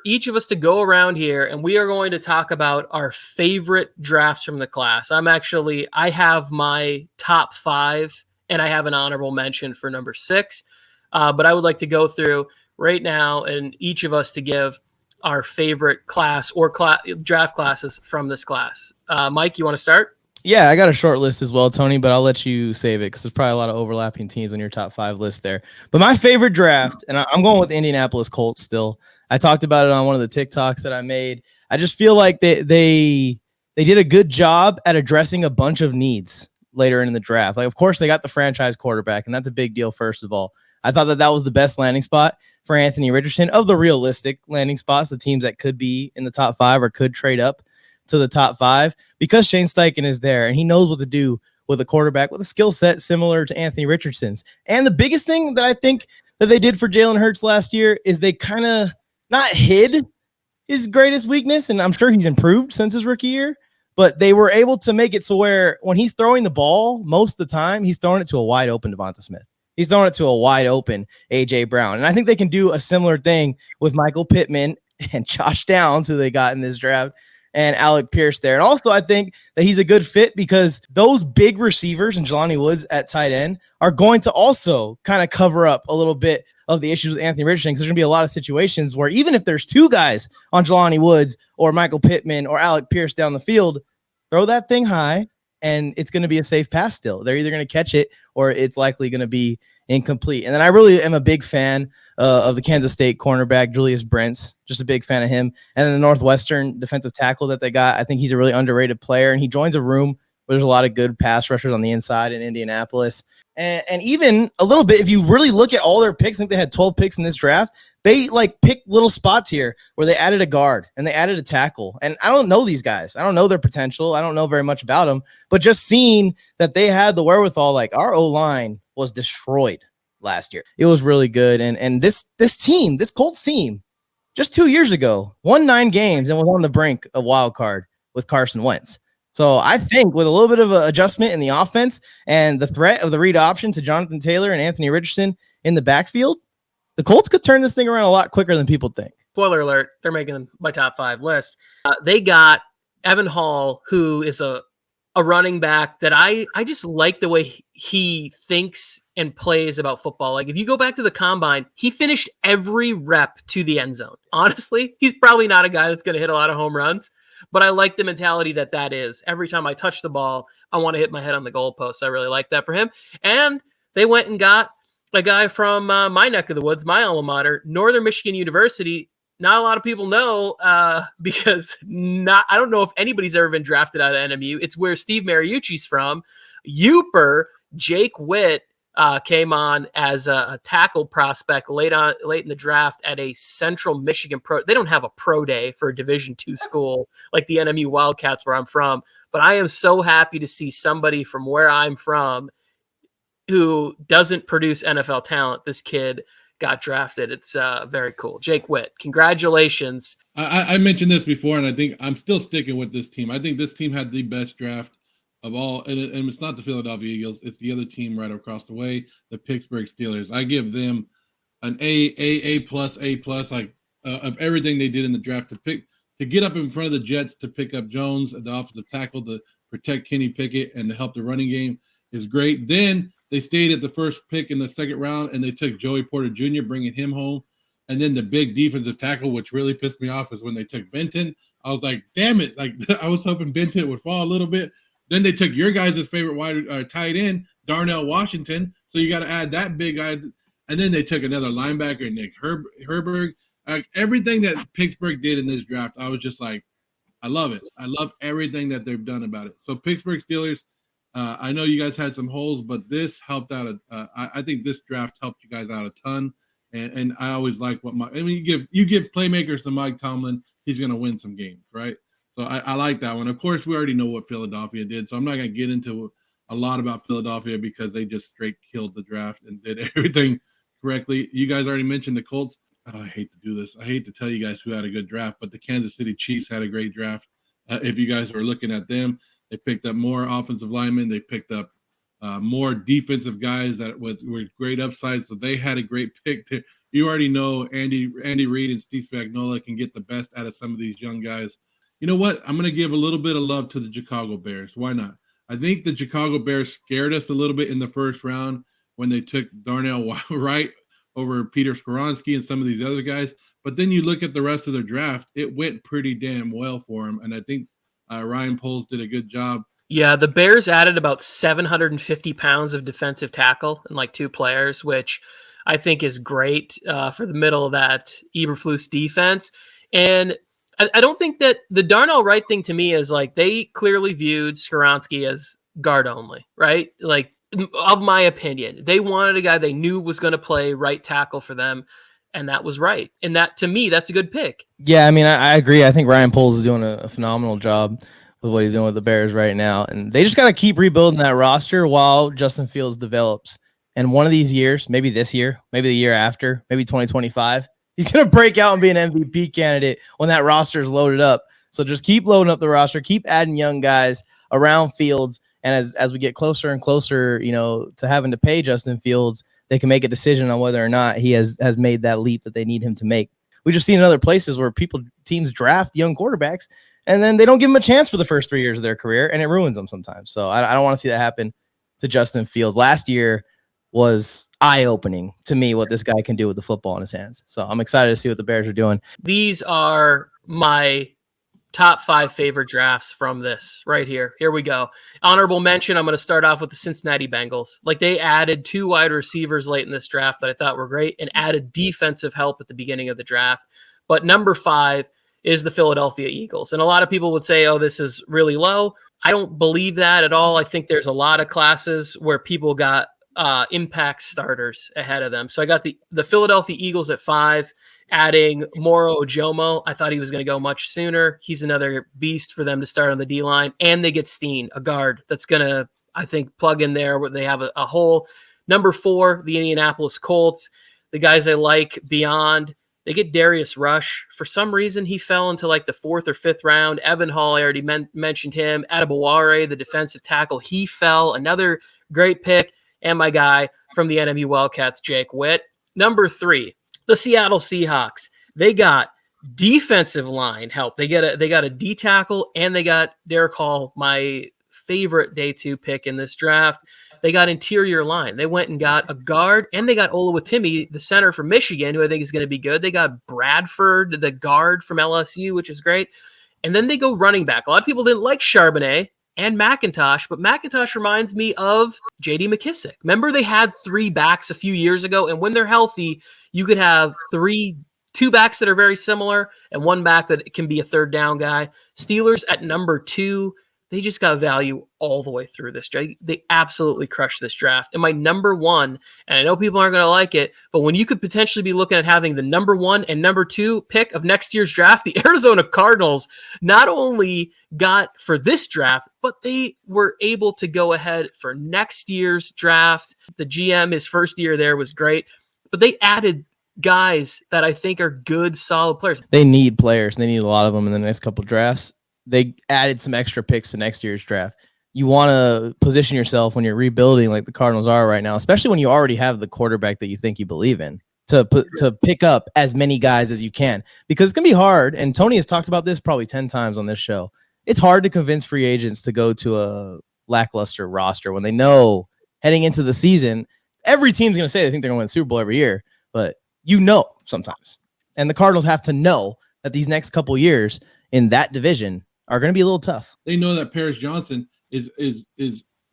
each of us to go around here, and we are going to talk about our favorite drafts from the class. I have my top 5, and I have an honorable mention for number 6. But I would like to go through right now and each of us to give our favorite class or draft classes from this class. Mike, you want to start? Yeah, I got a short list as well, Tony, but I'll let you save it because there's probably a lot of overlapping teams on your top 5 list there. But my favorite draft, and I'm going with the Indianapolis Colts still. I talked about it on one of the TikToks that I made. I just feel like they did a good job at addressing a bunch of needs later in the draft. Like, of course, they got the franchise quarterback, and that's a big deal, first of all. I thought that was the best landing spot for Anthony Richardson of the realistic landing spots, the teams that could be in the top 5 or could trade up to the top 5, because Shane Steichen is there and he knows what to do with a quarterback with a skill set similar to Anthony Richardson's. And the biggest thing that I think that they did for Jalen Hurts last year is they kind of not hid his greatest weakness, and I'm sure he's improved since his rookie year, but they were able to make it so where when he's throwing the ball, most of the time, he's throwing it to a wide open Devonta Smith. He's throwing it to a wide open A.J. Brown. And I think they can do a similar thing with Michael Pittman and Josh Downs, who they got in this draft, and Alec Pierce there. And also, I think that he's a good fit because those big receivers and Jelani Woods at tight end are going to also kind of cover up a little bit of the issues with Anthony Richardson, because there's going to be a lot of situations where even if there's 2 guys on Jelani Woods or Michael Pittman or Alec Pierce down the field, throw that thing high, and it's going to be a safe pass still. They're either going to catch it or it's likely going to be incomplete. And then I really am a big fan of the Kansas State cornerback, Julius Brents, just a big fan of him. And then the Northwestern defensive tackle that they got, I think he's a really underrated player, and he joins a room where there's a lot of good pass rushers on the inside in Indianapolis. And even a little bit, if you really look at all their picks, I think they had 12 picks in this draft. They like picked little spots here where they added a guard and they added a tackle. And I don't know these guys. I don't know their potential. I don't know very much about them, but just seeing that they had the wherewithal, like our O-line was destroyed last year. It was really good. And this team, this Colts team, just 2 years ago, won 9 games and was on the brink of wild card with Carson Wentz. So I think with a little bit of an adjustment in the offense and the threat of the read option to Jonathan Taylor and Anthony Richardson in the backfield, the Colts could turn this thing around a lot quicker than people think. Spoiler alert, they're making my top 5 list. They got Evan Hall, who is a running back that I just like the way he thinks and plays about football. Like if you go back to the combine, he finished every rep to the end zone. Honestly, he's probably not a guy that's going to hit a lot of home runs, but I like the mentality that is. Every time I touch the ball, I want to hit my head on the goalpost. I really like that for him. And they went and got a guy from my neck of the woods, my alma mater, Northern Michigan University. Not a lot of people know because I don't know if anybody's ever been drafted out of NMU. It's where Steve Mariucci's from. Uper Jake Witt came on as a tackle prospect late in the draft at a Central Michigan pro. They don't have a pro day for a Division II school like the NMU Wildcats where I'm from, but I am so happy to see somebody from where I'm from who doesn't produce NFL talent. This kid got drafted. It's very cool. Jake Witt, congratulations. I mentioned this before, and I think I'm still sticking with this team. I think this team had the best draft of all, and it's not the Philadelphia Eagles. It's the other team right across the way, the Pittsburgh Steelers. I give them an A plus, like of everything they did in the draft to get up in front of the Jets, to pick up Jones, the offensive tackle, to protect Kenny Pickett, and to help the running game is great. Then they stayed at the first pick in the second round, and they took Joey Porter Jr., bringing him home. And then the big defensive tackle, which really pissed me off, is when they took Benton. I was like, damn it. Like, I was hoping Benton would fall a little bit. Then they took your guys' favorite tight end, Darnell Washington. So you got to add that big guy. And then they took another linebacker, Nick Herberg. Everything that Pittsburgh did in this draft, I was just like, I love it. I love everything that they've done about it. So Pittsburgh Steelers, I know you guys had some holes, but this helped out. I think this draft helped you guys out a ton. And I always like you give playmakers to Mike Tomlin, he's going to win some games, right? So I like that one. Of course, we already know what Philadelphia did, so I'm not going to get into a lot about Philadelphia because they just straight killed the draft and did everything correctly. You guys already mentioned the Colts. Oh, I hate to do this. I hate to tell you guys who had a good draft, but the Kansas City Chiefs had a great draft. If you guys are looking at them, they picked up more offensive linemen. They picked up more defensive guys that with great upside. So they had a great pick. You already know Andy Reid and Steve Spagnuolo can get the best out of some of these young guys. You know what? I'm going to give a little bit of love to the Chicago Bears. Why not? I think the Chicago Bears scared us a little bit in the first round when they took Darnell Wright over Peter Skoronski and some of these other guys. But then you look at the rest of their draft, it went pretty damn well for them. And I think Ryan Poles did a good job. Yeah, the Bears added about 750 pounds of defensive tackle and like 2 players, which I think is great for the middle of that Eberflus defense. And I don't think that the Darnell Wright thing to me is like they clearly viewed Skoronski as guard only, right? Like, of my opinion, they wanted a guy they knew was going to play right tackle for them, and that was right. And that, to me, that's a good pick. Yeah, I mean, I agree. I think Ryan Poles is doing a phenomenal job with what he's doing with the Bears right now, and they just got to keep rebuilding that roster while Justin Fields develops. And one of these years, maybe this year, maybe the year after, maybe 2025, he's going to break out and be an MVP candidate when that roster is loaded up. So just keep loading up the roster, keep adding young guys around Fields. And as we get closer and closer, to having to pay Justin Fields, they can make a decision on whether or not he has made that leap that they need him to make. We just seen in other places where teams draft young quarterbacks and then they don't give them a chance for the first 3 years of their career, and it ruins them sometimes. So I don't want to see that happen to Justin Fields. Last year was eye-opening to me what this guy can do with the football in his hands. So I'm excited to see what the Bears are doing. These are my top 5 favorite drafts from this right here. Here we go. Honorable mention, I'm going to start off with the Cincinnati Bengals. Like, they added 2 wide receivers late in this draft that I thought were great and added defensive help at the beginning of the draft. But number 5 is the Philadelphia Eagles. And a lot of people would say, oh, this is really low. I don't believe that at all. I think there's a lot of classes where people got impact starters ahead of them. So I got the Philadelphia Eagles at 5, adding Moro Ojomo. I thought he was going to go much sooner. He's another beast for them to start on the D-line. And they get Steen, a guard that's going to, I think, plug in there where they have a hole. Number 4, the Indianapolis Colts. The guys I like beyond, they get Darius Rush. For some reason, he fell into like the 4th or 5th round. Evan Hall, I already mentioned him. Adebaware, the defensive tackle, he fell. Another great pick. And my guy from the NMU Wildcats, Jake Witt. Number 3, the Seattle Seahawks. They got defensive line help. They got a D tackle, and they got Derek Hall, my favorite day 2 pick in this draft. They got interior line. They went and got a guard, and they got Oluwatimi, the center from Michigan, who I think is going to be good. They got Bradford, the guard from LSU, which is great. And then they go running back. A lot of people didn't like Charbonnet and McIntosh, but McIntosh reminds me of J.D. McKissick. Remember, they had 3 backs a few years ago, and when they're healthy, you could have 2 backs that are very similar and 1 back that can be a third down guy. Steelers at number 2, they just got value all the way through this draft. They absolutely crushed this draft. And my number 1, and I know people aren't going to like it, but when you could potentially be looking at having the number 1 and number 2 pick of next year's draft, the Arizona Cardinals not only got for this draft, but they were able to go ahead for next year's draft. The GM, his first year there was great, but they added guys that I think are good, solid players. They need players. They need a lot of them in the next couple drafts. They added some extra picks to next year's draft. You want to position yourself when you're rebuilding like the Cardinals are right now, especially when you already have the quarterback that you think you believe in, to pick up as many guys as you can, because it's going to be hard. And Tony has talked about this probably 10 times on this show. It's hard to convince free agents to go to a lackluster roster when they know heading into the season, every team's going to say they think they're going to win the Super Bowl every year, but sometimes. And the Cardinals have to know that these next couple years in that division are going to be a little tough. They know that Paris Johnson is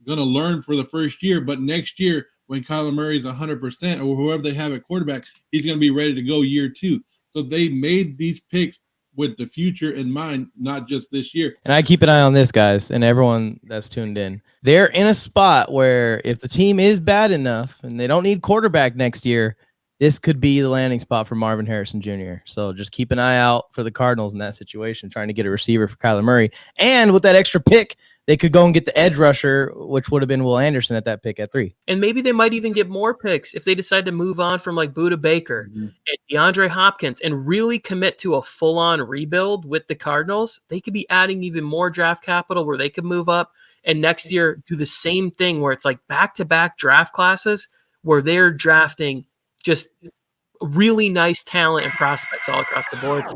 going to learn for the first year, but next year when Kyler Murray is 100% or whoever they have at quarterback, he's going to be ready to go year 2. So they made these picks with the future in mind, not just this year. And I keep an eye on this, guys, and everyone that's tuned in. They're in a spot where if the team is bad enough and they don't need quarterback next year, this could be the landing spot for Marvin Harrison Jr. So just keep an eye out for the Cardinals in that situation, trying to get a receiver for Kyler Murray. And with that extra pick, they could go and get the edge rusher, which would have been Will Anderson at that pick at 3. And maybe they might even get more picks if they decide to move on from like Budda Baker and DeAndre Hopkins and really commit to a full-on rebuild with the Cardinals. They could be adding even more draft capital where they could move up and next year do the same thing where it's like back-to-back draft classes where they're drafting just really nice talent and prospects all across the boards.